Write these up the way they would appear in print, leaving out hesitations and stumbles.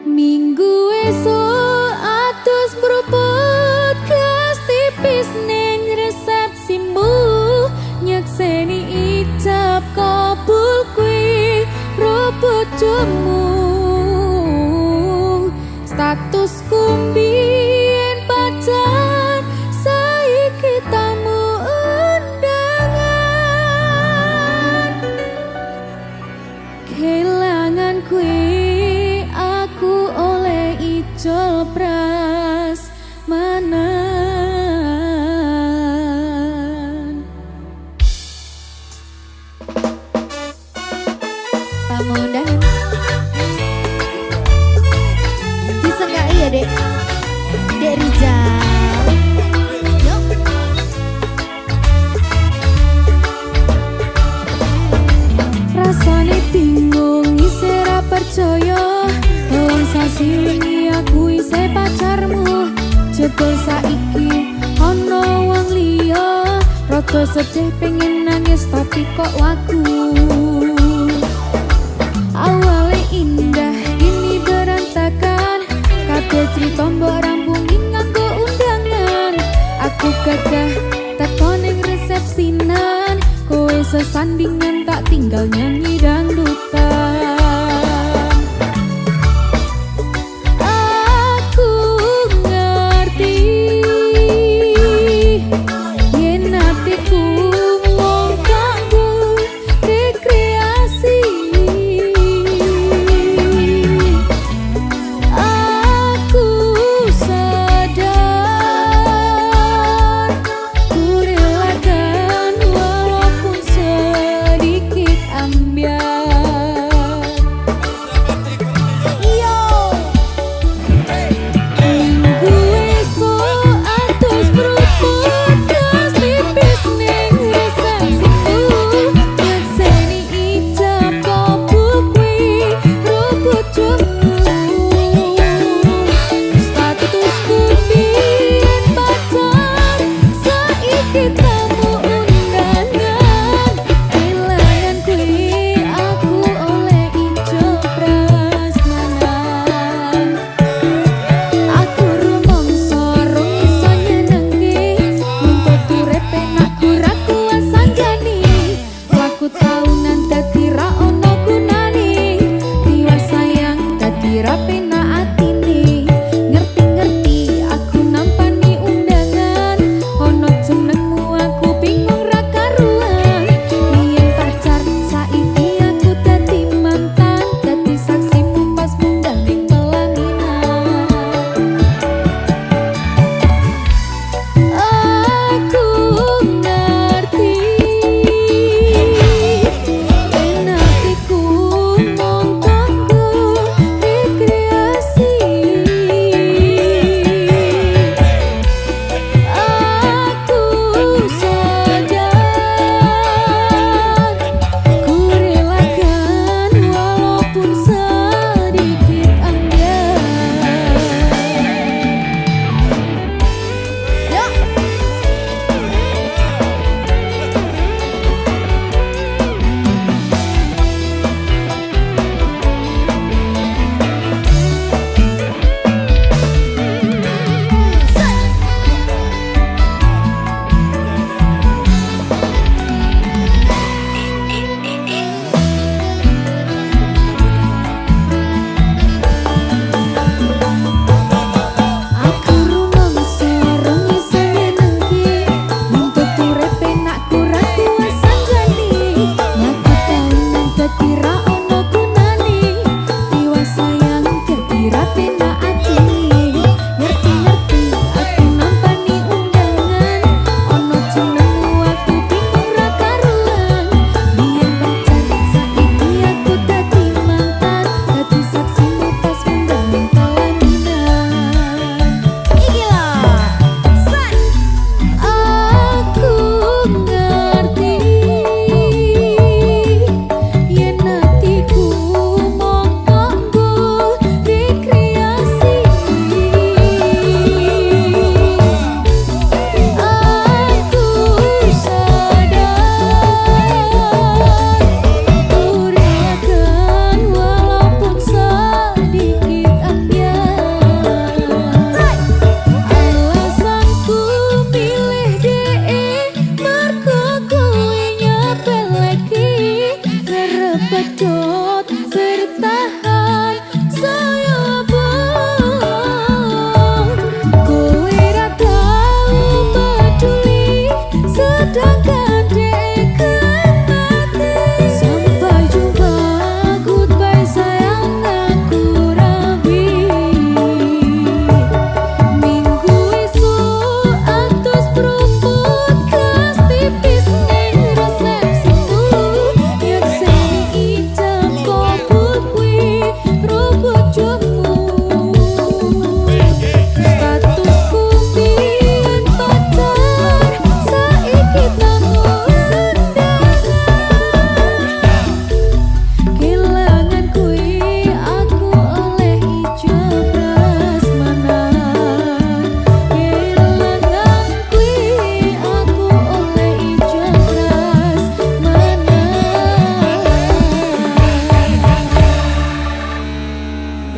Minggu esuk atus mruput gas tipis ning resepsimu, nyekseni ijab kabul kuwi robot jomu. Statusku mbien pacar, saiki tamu undangan. Kelangan kuwi aku oleh ijol pras manan. Tamu undangan bisa nggak ya dek? Dek Rizal yuk. Rasane bingung isih ra percaya, wong sasi wingi aku isih pacarmu. Jebul saiki ana wong liya, rada sedih pengen nangis tapi kok wagu. Awale indah kini berantakan, kabeh crita mbok rampungi nganggo undangan. Aku gagah teko ning resepsinan, kowe sesandingan tak tinggal nyanyi dangdutan. Aku ngerti yen atiku mung kanggo rekreasi. Aku sadar ku relakan walaupun sedikit ambiar. Yo, minggu esuk atus mruput gas tipis ning resepsiku, nyekseni ijab kabul kuwi robot jomu. Statusku mbien pacar, saiki tamu undangan. Kelangan kuwi aku oleh ijol pras manan. Aku rumangsa rong iso nyenengke, nuntut urip penak ora kuasa jani. Laku taunan dadi ra ono gunane, tiwas sayang dadi ra penak atine. Ngerti-ngerti aku nampani undangan, ono jenengmu aku bingung ra karuan. Biyen pacar saiki aku dadi mantan, dadi saksimu pas munggah ning pelaminan. Aku ngerti yen atiku mung kanggo rekreasi.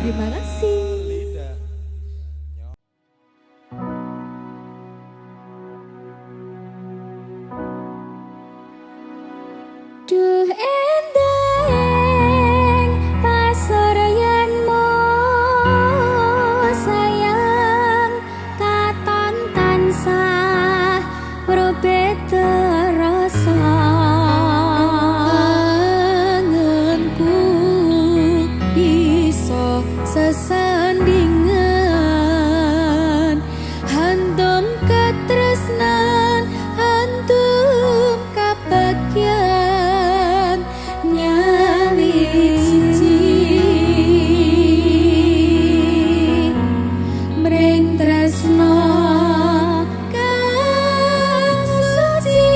Terima kasih. Duh endeng pasoryanmu sayang katon tansah berbeda rasa angenku iso sesandingan hantum ketresnan hantum kebahagiaan nyawiji mring tresno kang suci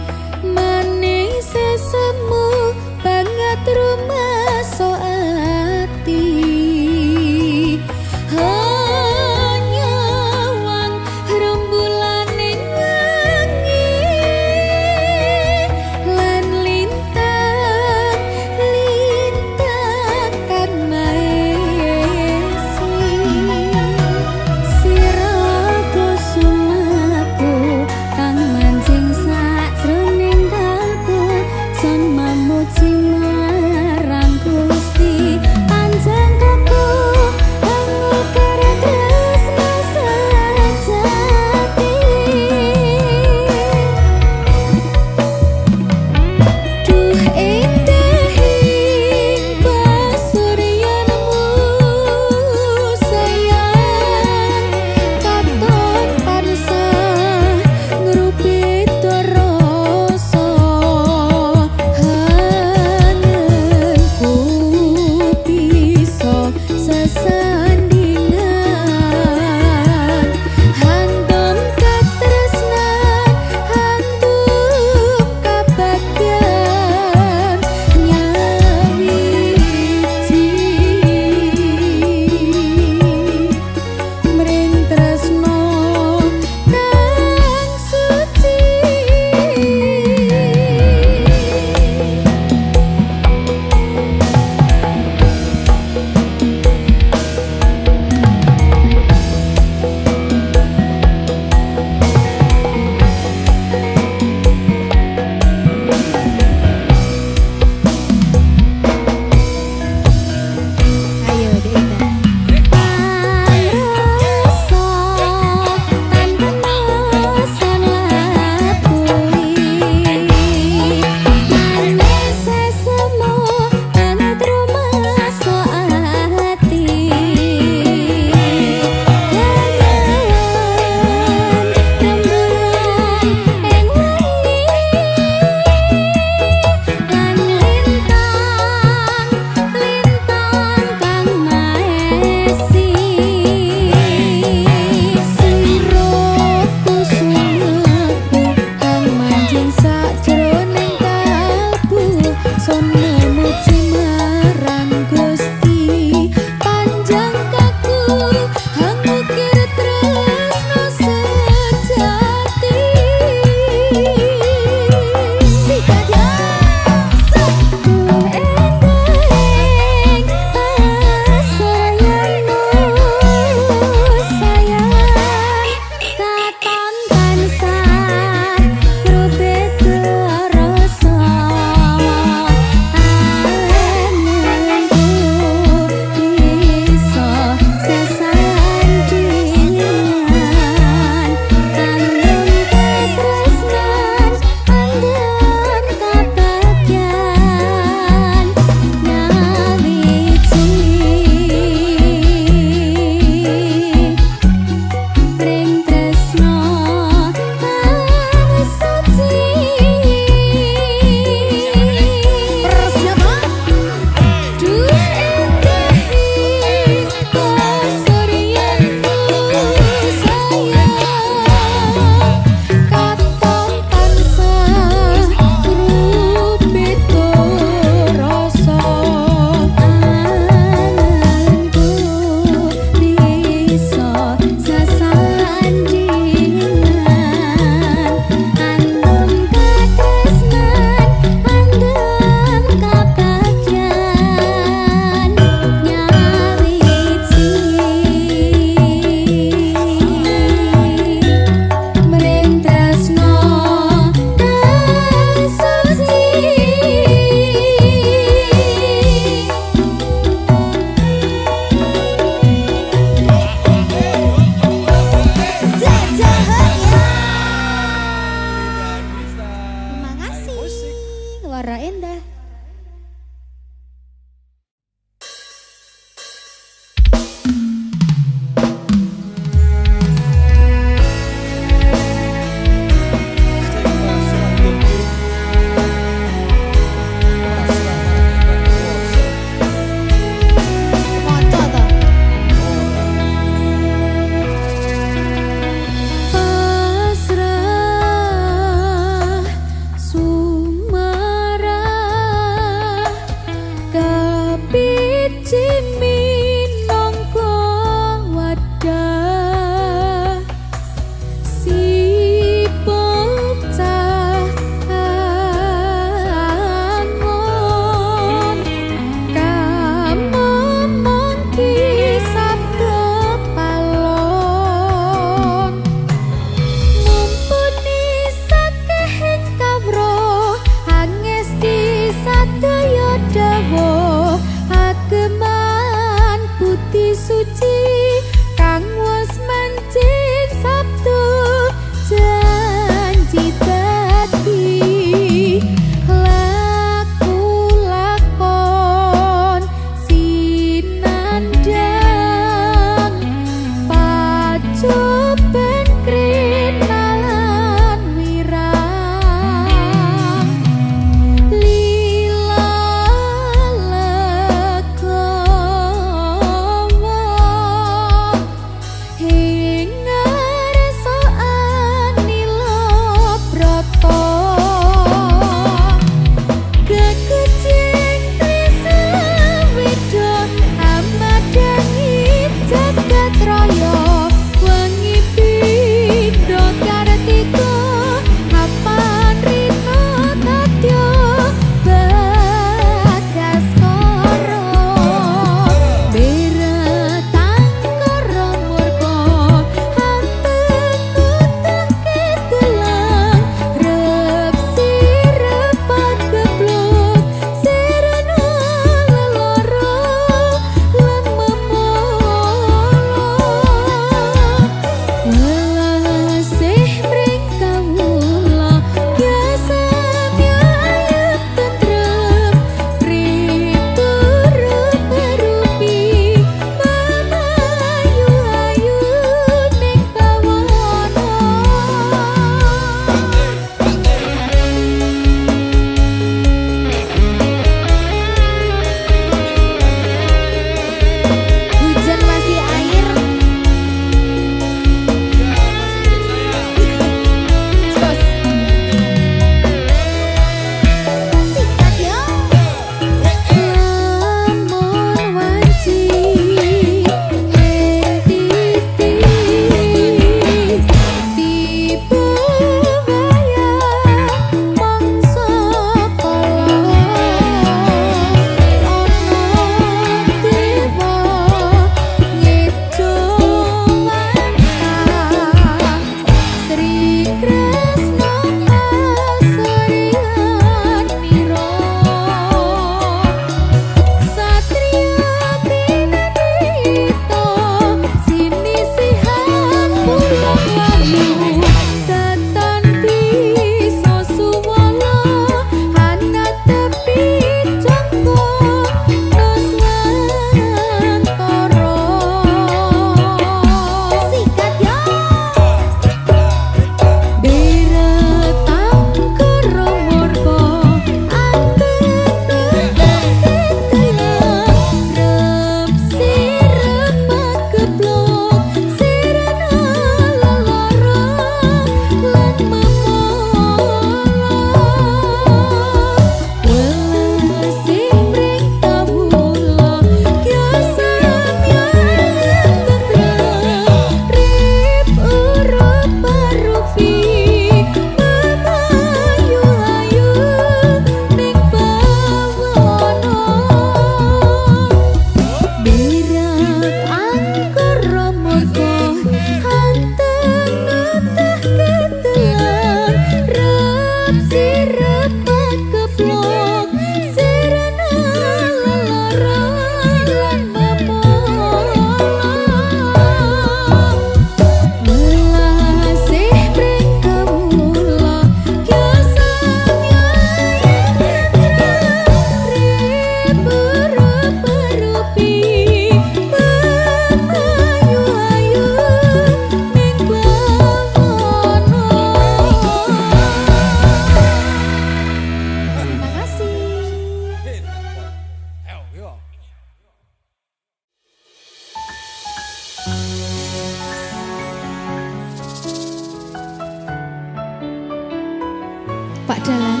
Pak Dalan.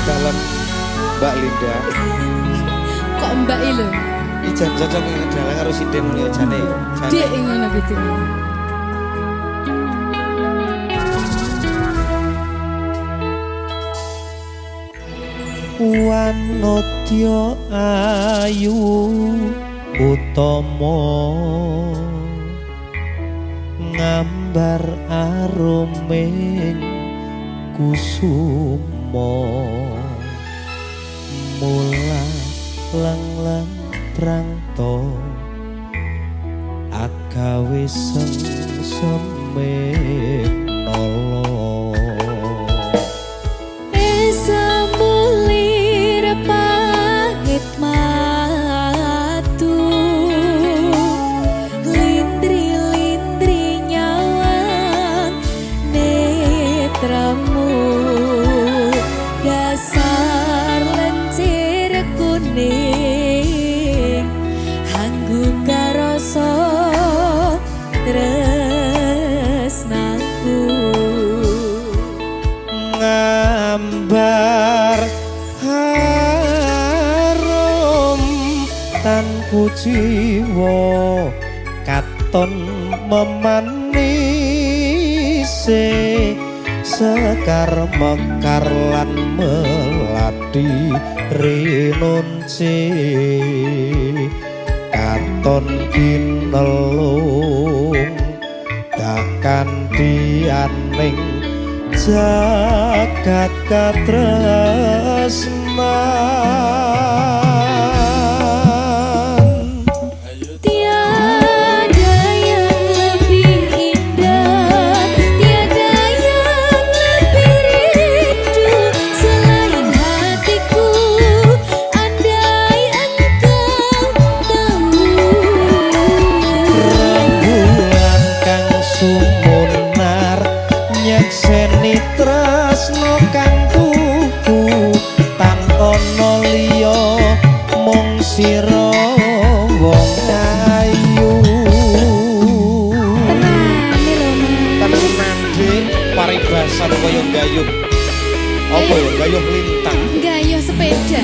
Dalam Mbak Linda. Kok Mbak lho? Ijan cocok dengan dalang karo sinden ya jane. Dek ngono gitu. Wanodya ayu utama ngambar aruming kusuma mula lang-lang prangto agawe semek nolo Esa mulir pahit matu lindri-lindri nyawang netramu dasar lencir kuning hanggu karoso tresnaku ngambar harum tanku jiwa katon memanise sekar mekar lan melati rinunci katon kinelung dakan dianing jagat katresnan tiada yang lebih indah tiada yang lebih rindu selain hatiku andai engkau tahu rembulan kang sumunar nyekseni tresno kang tuku tan ana liya mung sira wong ayu Tenan Dik, paribasan kaya gayuh. Apa ya gayuh lintang. gayuh sepeda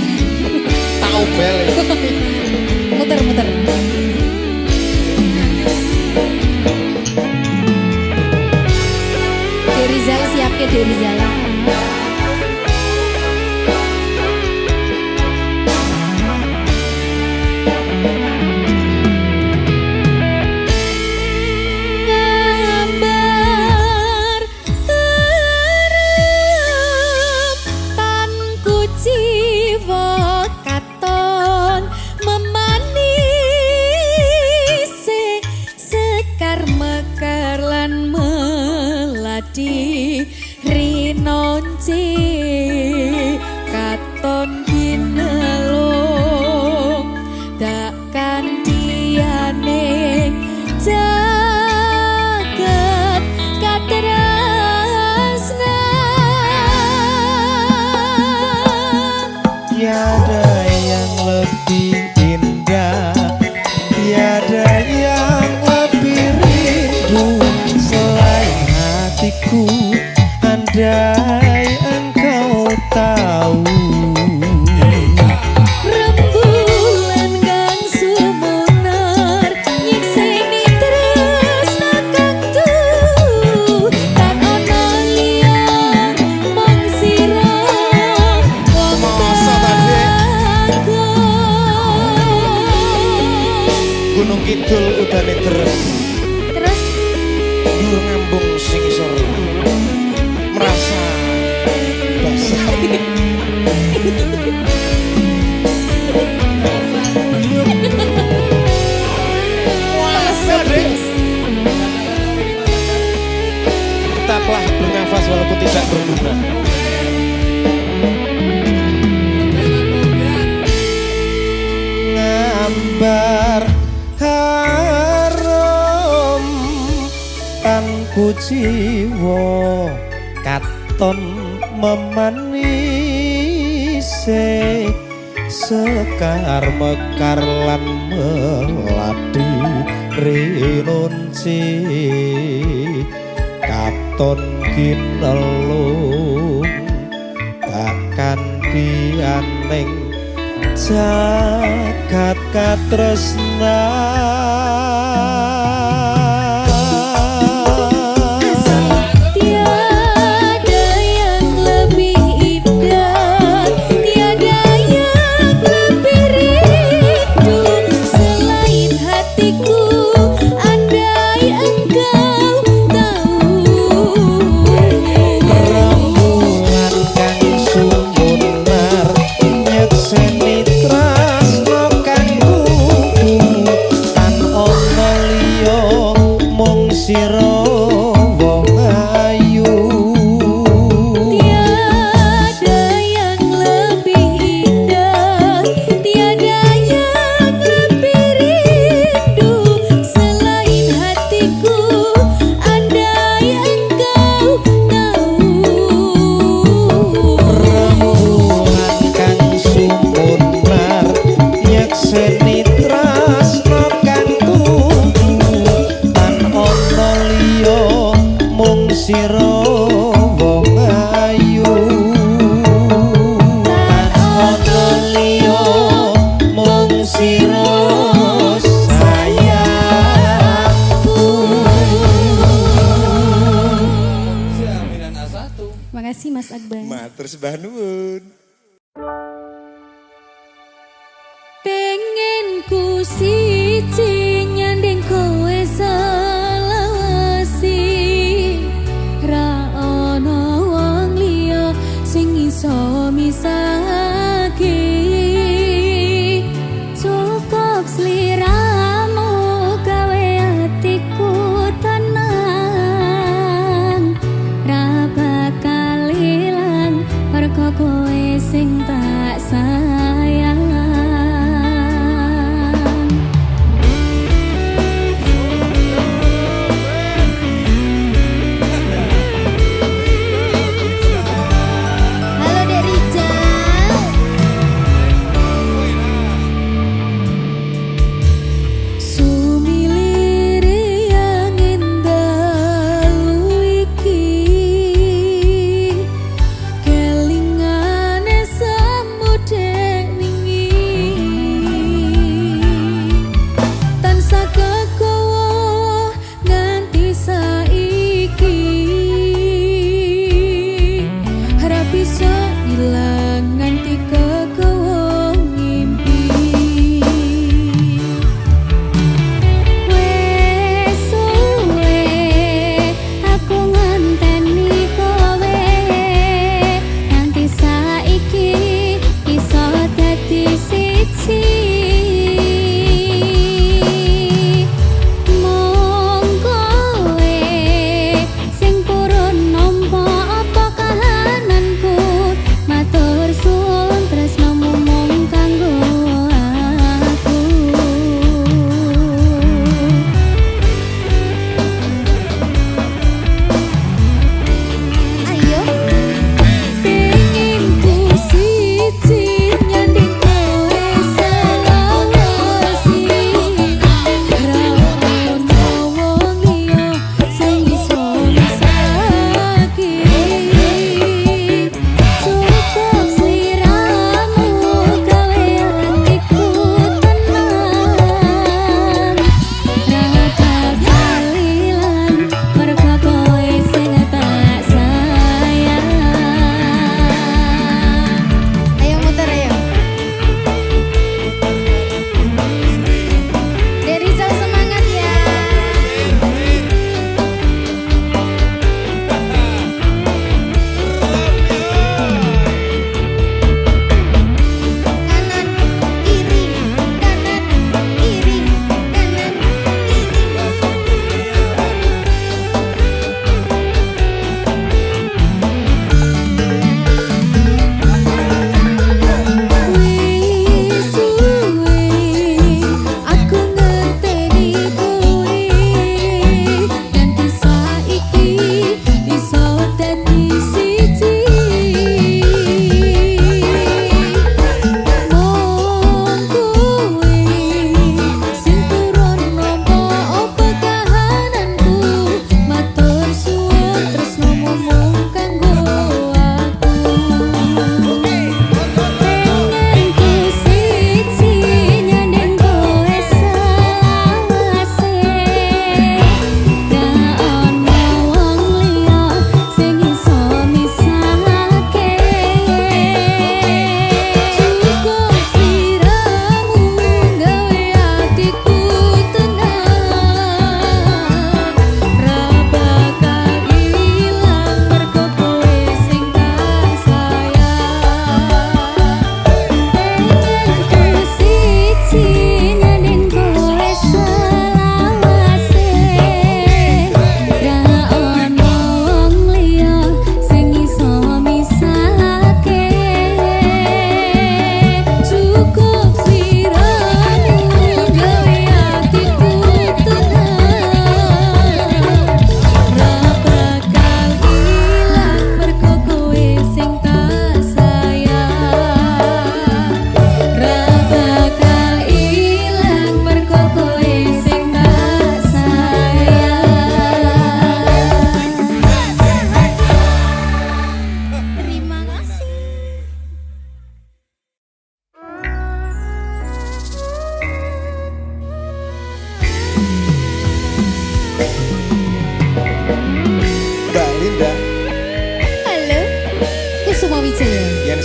Tau bel. muter-muter Derizal siap ke Derizal ngambar harum tanku jiwa katon memanisi sekar mekar lan melati rinonci katon ginelung takkan diane jagat katresnan tiada yang lebih indah tiada yang lebih rindu selain hatiku andai engkau tahu rembulan kang sumunar nyekseni tresna kang tuhu tak ana liya mung sira wong Masa ta, Dik? bagus Gunung Kidul udane terus. terus Dhuwur ngambung sing isor. Merasa basah. Wah, Dik. Tetaplah bernafas walaupun tidak berguna. ngambar harum tanku jiwa katon memanise sekar mekar lan melati rinunci katon kinelung takkan dianeng jagat katresnan Tiada yang lebih indah, tiada yang lebih rindu selain hatiku. Andai engkau tahu, rembulan kang sumunar nyekseni tresno kang kuku tan ana liya mung sira wong ayu. tiada yang lebih indah, tiada yang lebih rindu selain hatiku. Andai engkau tahu, Rembulan kang sumunar nyekseni tresno kang kuku tan ana liya mung sira wong ayu. Tan ana liya mung sira sayangku. Makasih Mas Akbar. Matur sembah nuwun. Pengen ku siji nyanding kowe selawasi, ra ono wong liya sing iso misahake. Cukup sliramu gawe atiku tenang, ra bakal ilang mergo kowe sing tak sayang.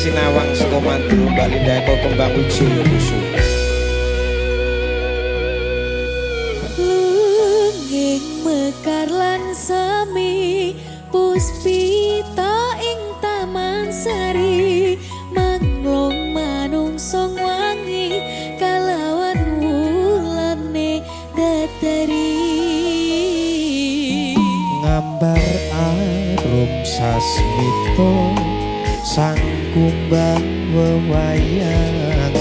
sinawang saka mandru Bali Deko kembang ujo ya kusuk. Lungging mekar lan sami puspita ing taman sari manglong manungsong wangi kalawan wulane datari ngambar arum sasmito sang kumbang wewayang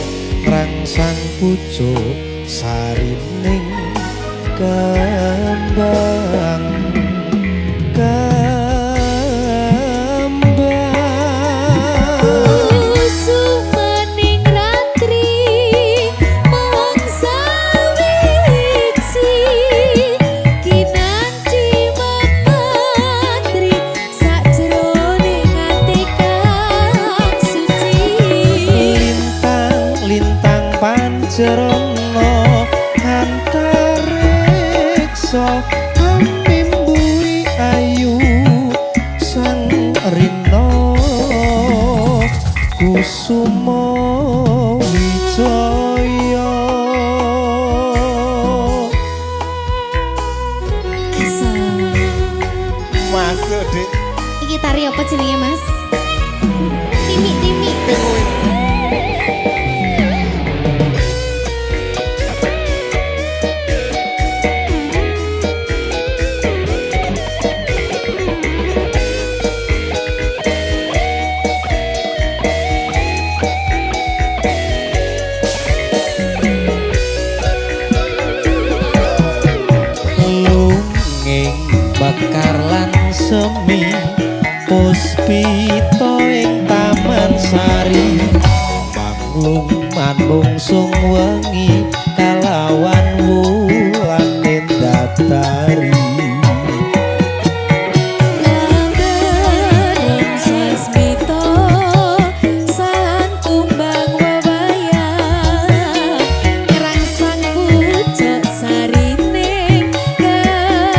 rangsang pucuk sarining kembang Sumaning ratri mangsa wiji kinanti mematri sakjroning ati kang suci lintang pancerono antareksa amimburi ayu sang rino kusumo wijaya Masuk Dik. iki tari apa jenenge Mas? Timi lunging bakar lan semi puspita ing taman sari manglung manungsung wengi kalawan wulane datari Lambareng sasmito sang kumbang wewayang ngerangsang pucuk sarining kembang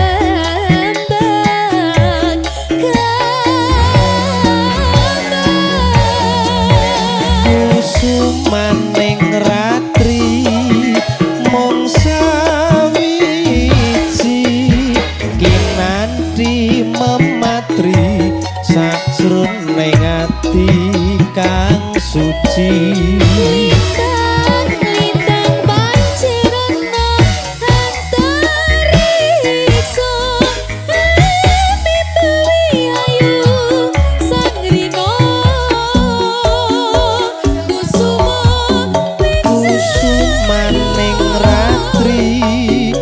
kusumaning ratri mung sawiji kinanti mematri sajroning ati kang suci Lintang pancerana antariksa mimpi ayu sang rino kusumaning ratri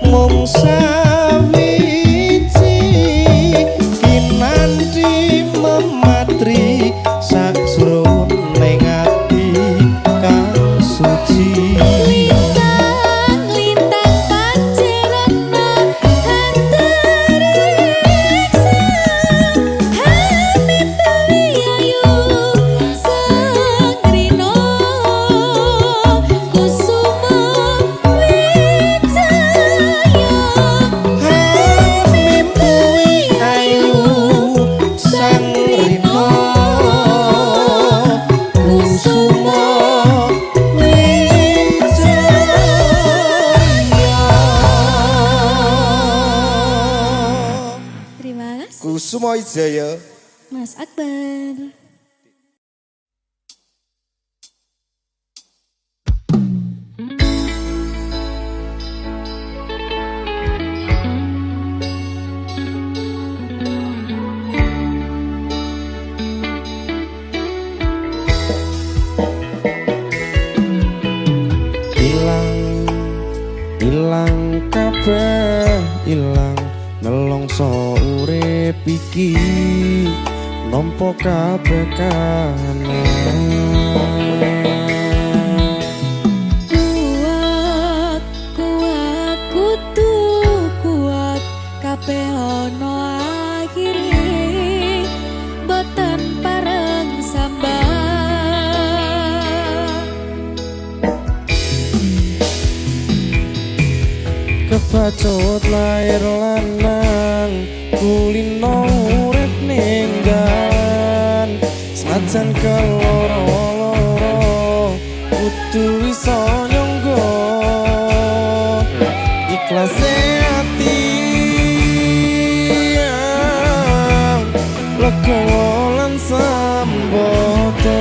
mung sawiji kinanti mematri sajroning ati kang suci Lintang pancerana antariksa mimpi ayu sang rino kusuma wijaya mimpi ayu sang rino kusuma wijaya. Terima kasih Kusumo Wijaya. Mas Akbar. Ilang kabeh ilang nelongso urip iki nampa kabeh kahanan Kuat, kuat, kudu kuat kabeh ana akhire boten pareng sambat kebacut lair lanang kulino urip ninggalan senajan keloro-loro kudu iso nyonggo ikhlase ati legowo lan sambodo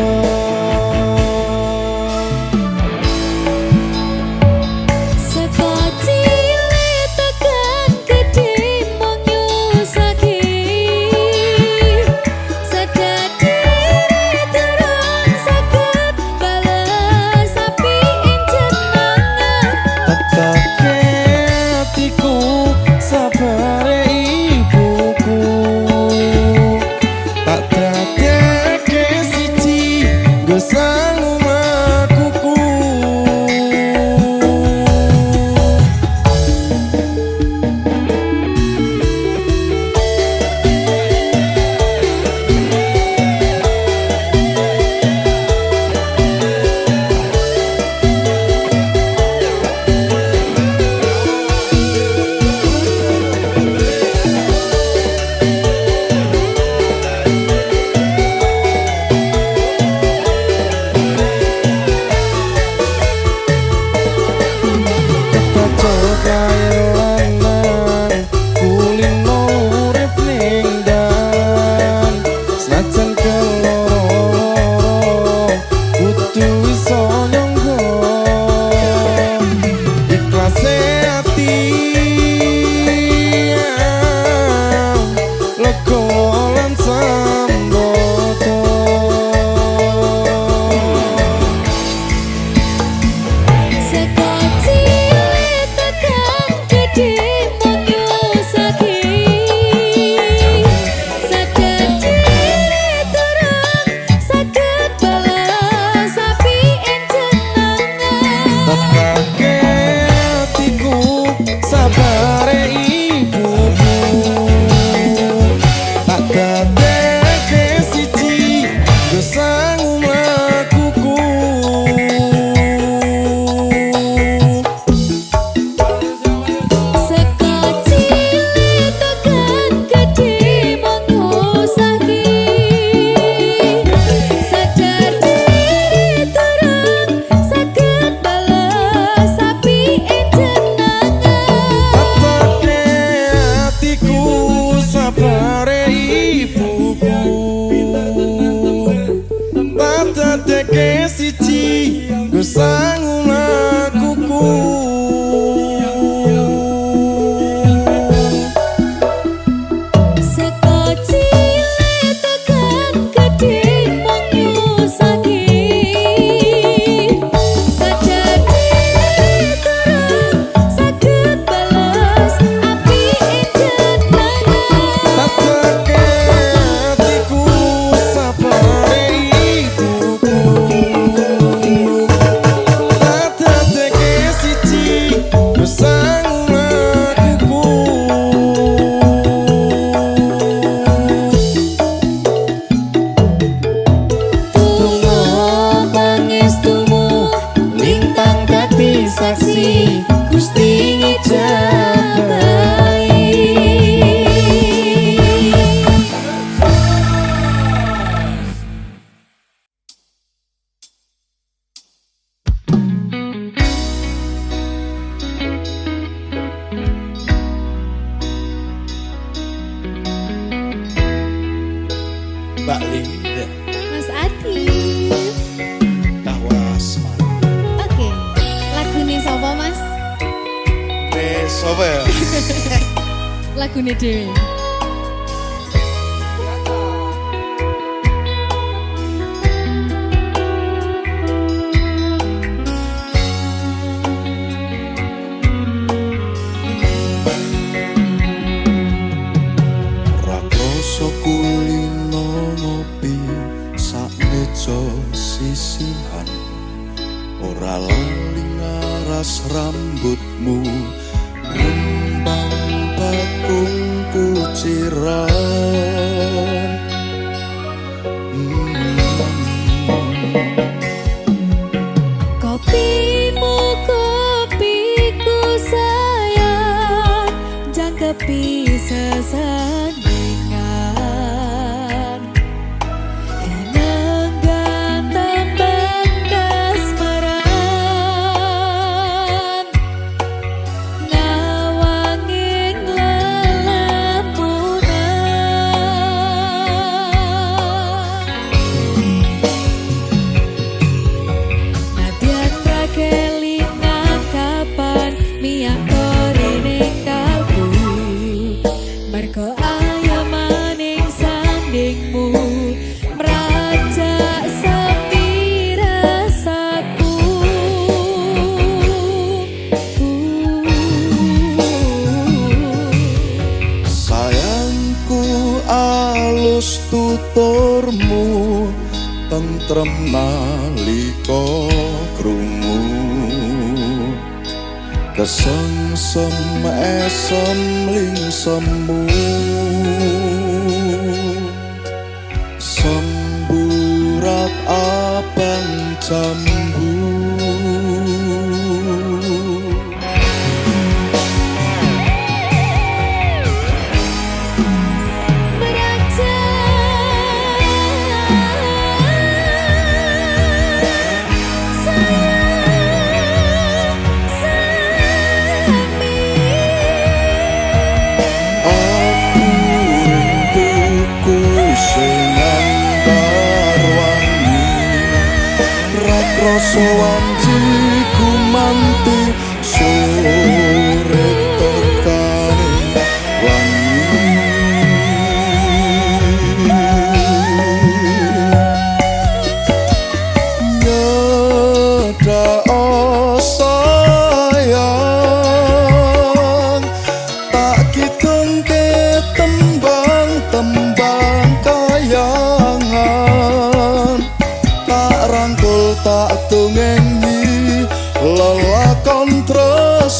Mbak Linda Mas Adi. Tawasman. Oke, lagune sapa Mas? Sopo ya? Lagune dhewe. Ora lali ngaras rambutmu ngembang bakung kuciran Kopimu kopiku sayang jangkepi sesandingan Eneng tuturmu tentrem nalika krungu kesengsem esem lingsemu semburat abang jambu rasa wanjiku manti sore tekane wangi nyedak sayang tak kitungke tembang-tembang kayangan tak rangkul tak tungengi lelakon tresno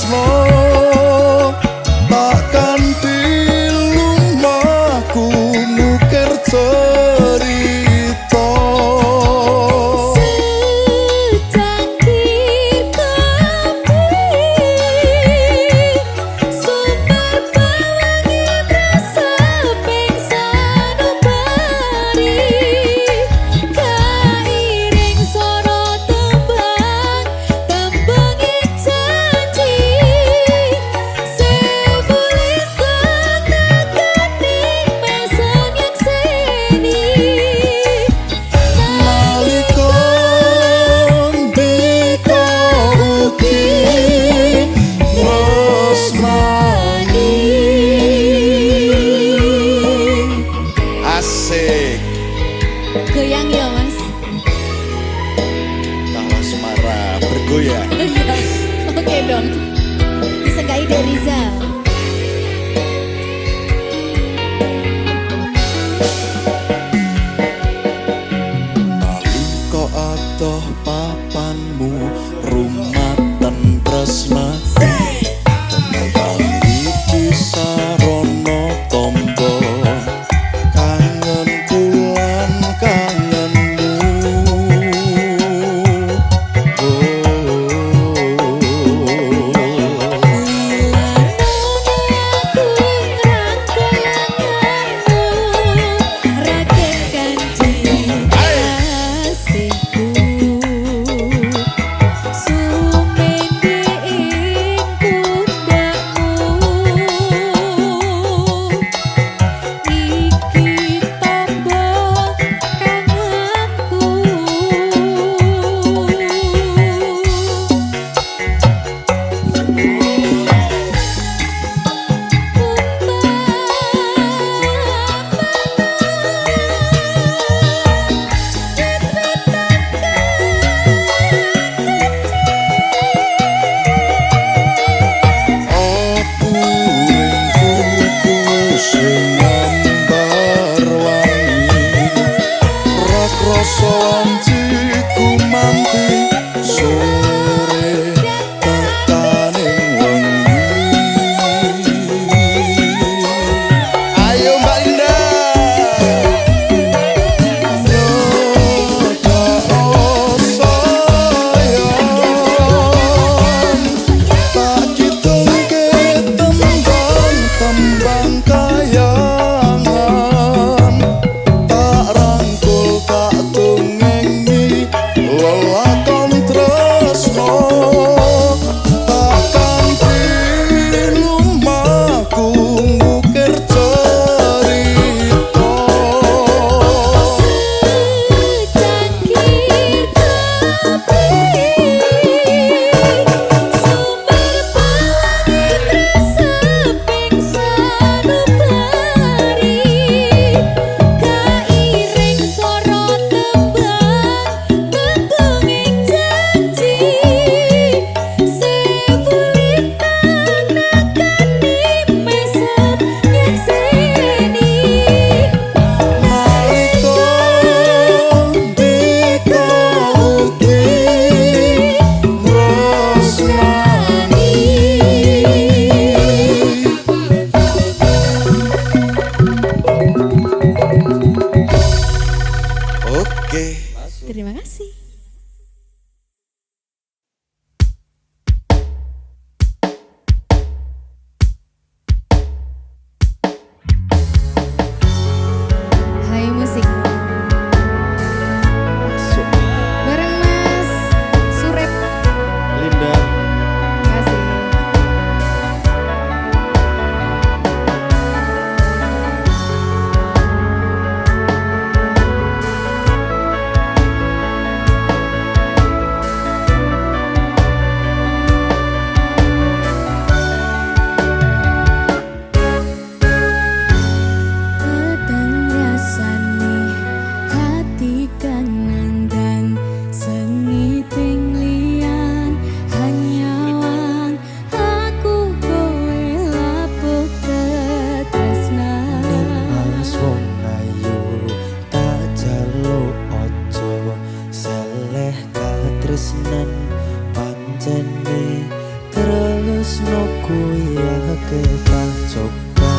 kuwi akeh tak coba.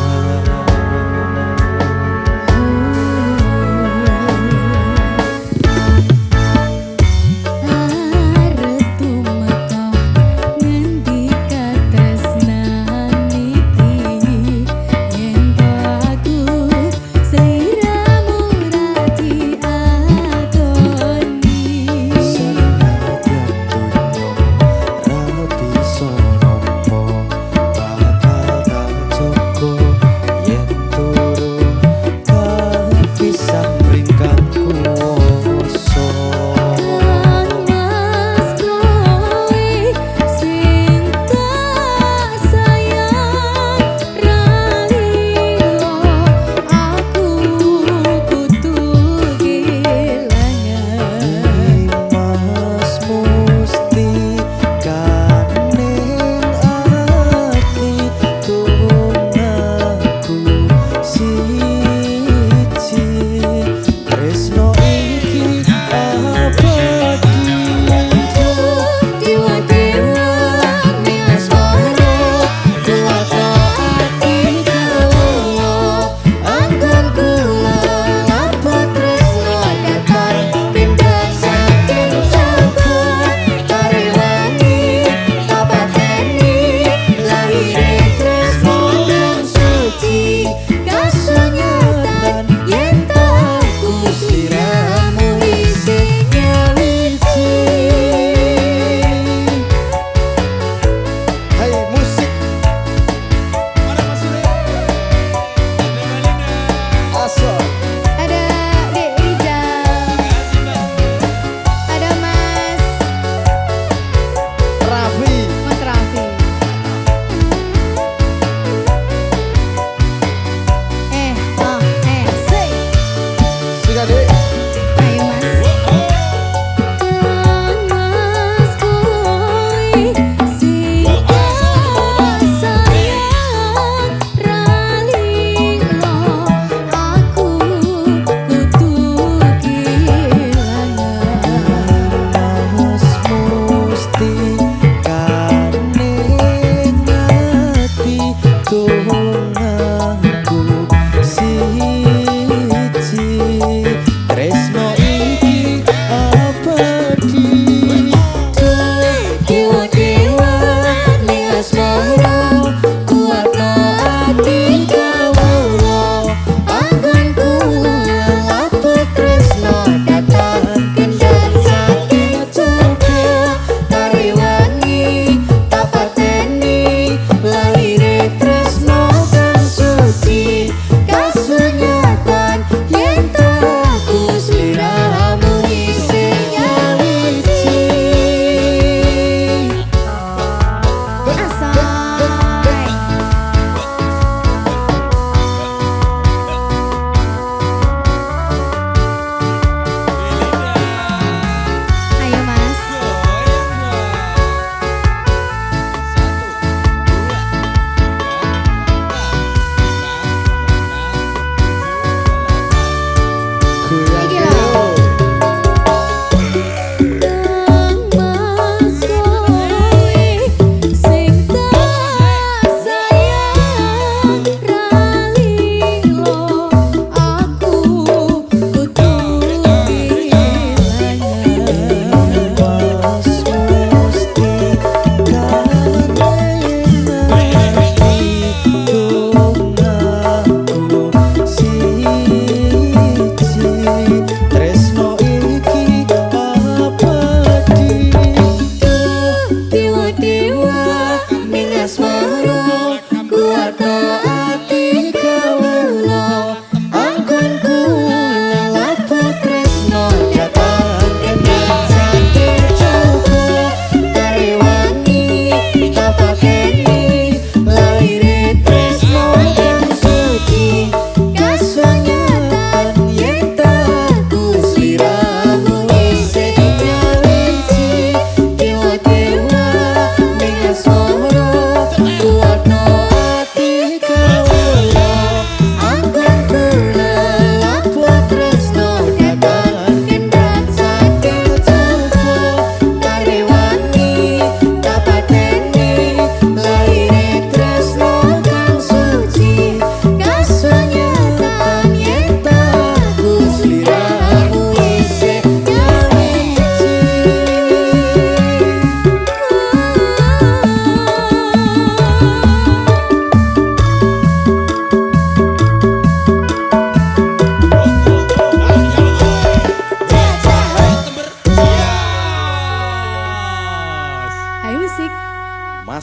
Arep tumeka ngendi katresnan iki yen to aku sliramu ra diadoni. Senadyan dunya ra bisa nampa bakal tak cukup.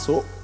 masuk.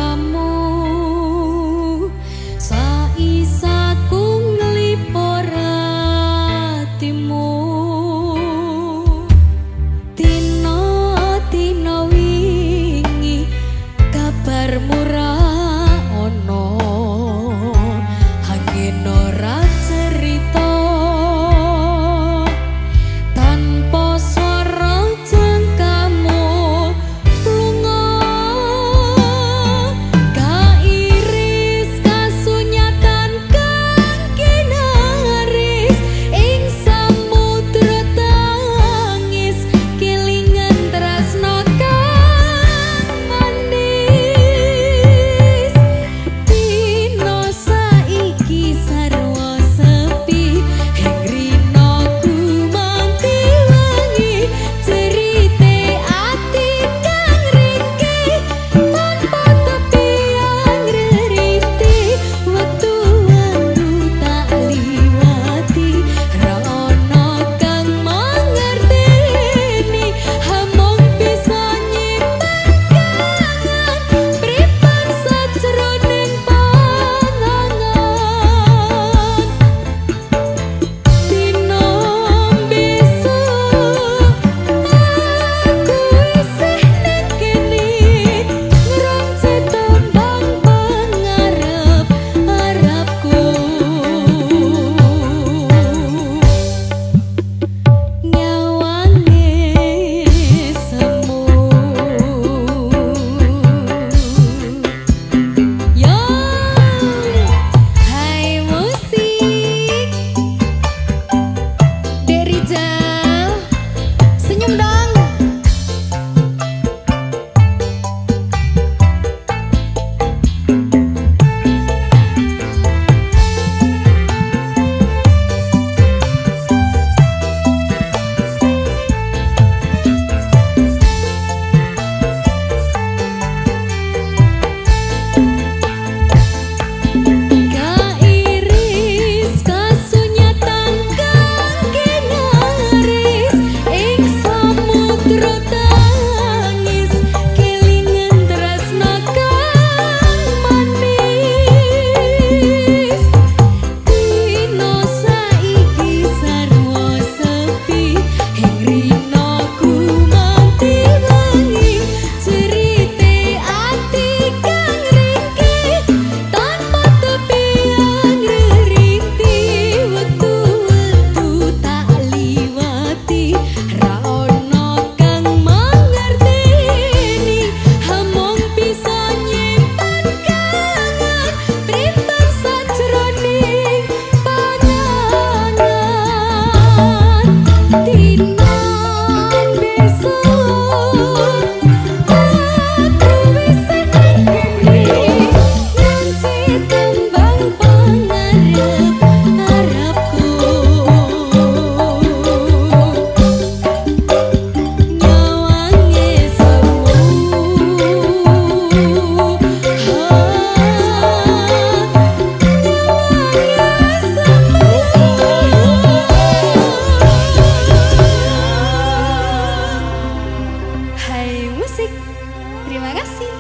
kamu saisaku nglipur atimu tino wingi kabar murah ono angin ora cerita tanpa swara jengkamu lunga kairis kasunyatan kang kinaris ing samudra tangis kelingan tresno kang manis dino saiki sarwa sepi ing rinoku manti wangi cerite ati kang ringke tanpa tepian reriti wektu-wektu tak liwati ra ono kang mangerteni hamong bisa nyimpen kangen pripan sajroning pangangan dino besok aku isih ning kene ngrongce tembang pangarep-arepku nyawange semu yo hai musik Derijal senyum dong kairis kasunyatan kang kinaris ing samudra tangis kelingan tresno kang manis dino saiki sarwa sepi ing rinoku manti wangi cerite ati kang ringke tanpa tepian reriti wektu-wektu tak liwati ra ono kang mangerteni hamong bisa nyimpen kangen pripan sajroning pangangan dino besok aku isih ning kene nganti tembang pangarep-arepku nyawange semu hai musik terima kasih.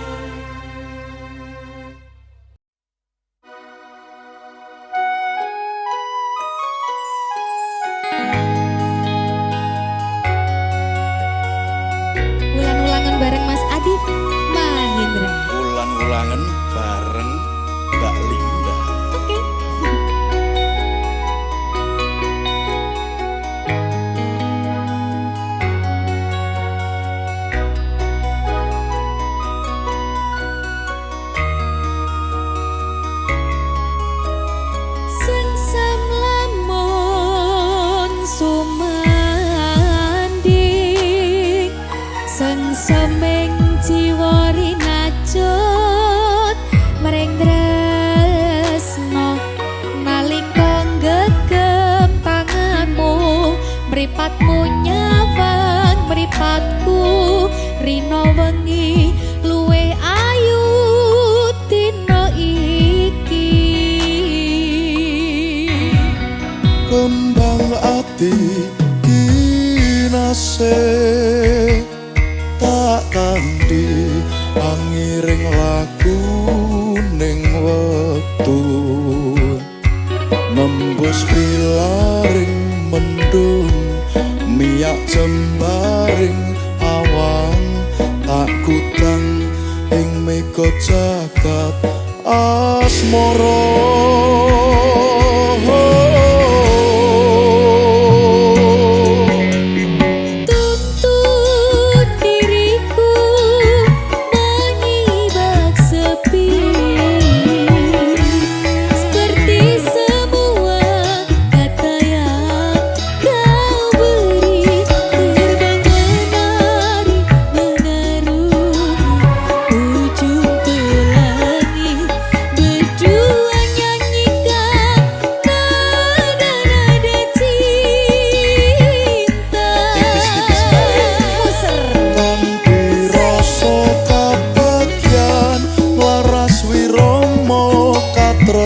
Ulang-ulangan bareng Mas Adif Mahendra. Ulang-ulangan bareng Mbak Linda. Oke. Sengsam lamun sumanding sengseming jiwa rinajut mring tresno nalika gegem tanganmu mripatmu nyawang mripatku rino wengi luwih ayu dina iki Kembang ati kinase tak kanthi pangiring laku jembaring awang tak kutang ing mega jagat asmara.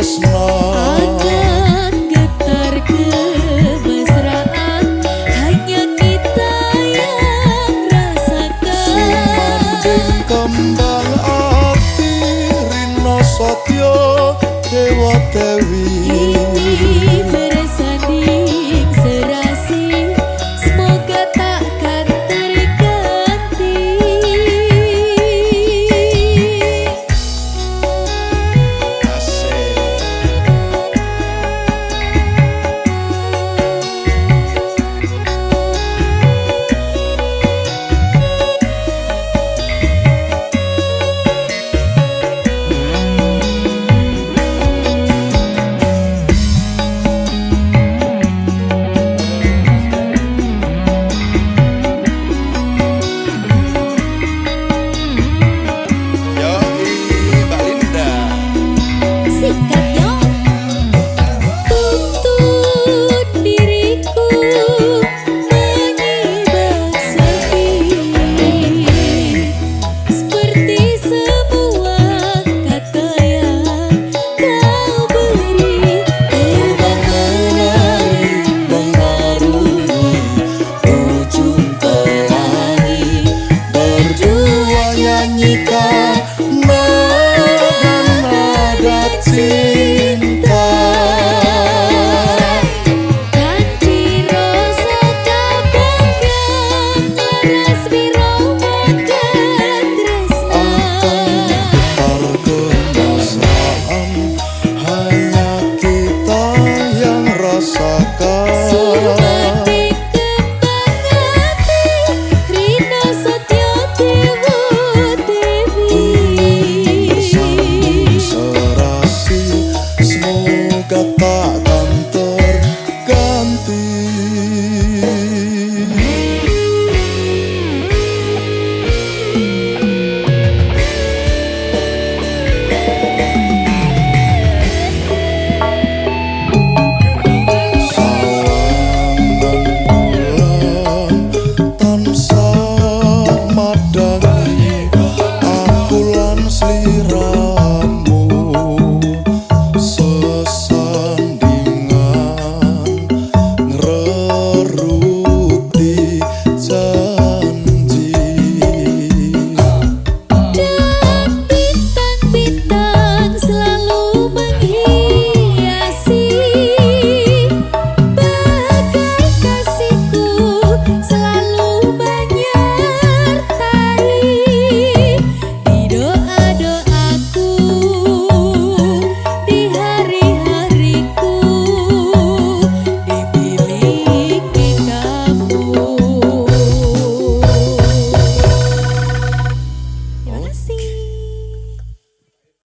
Akan getar kemesraan hanya kita yang rasakan. Sumanding kembang ati Rina Satya Dewa Dewi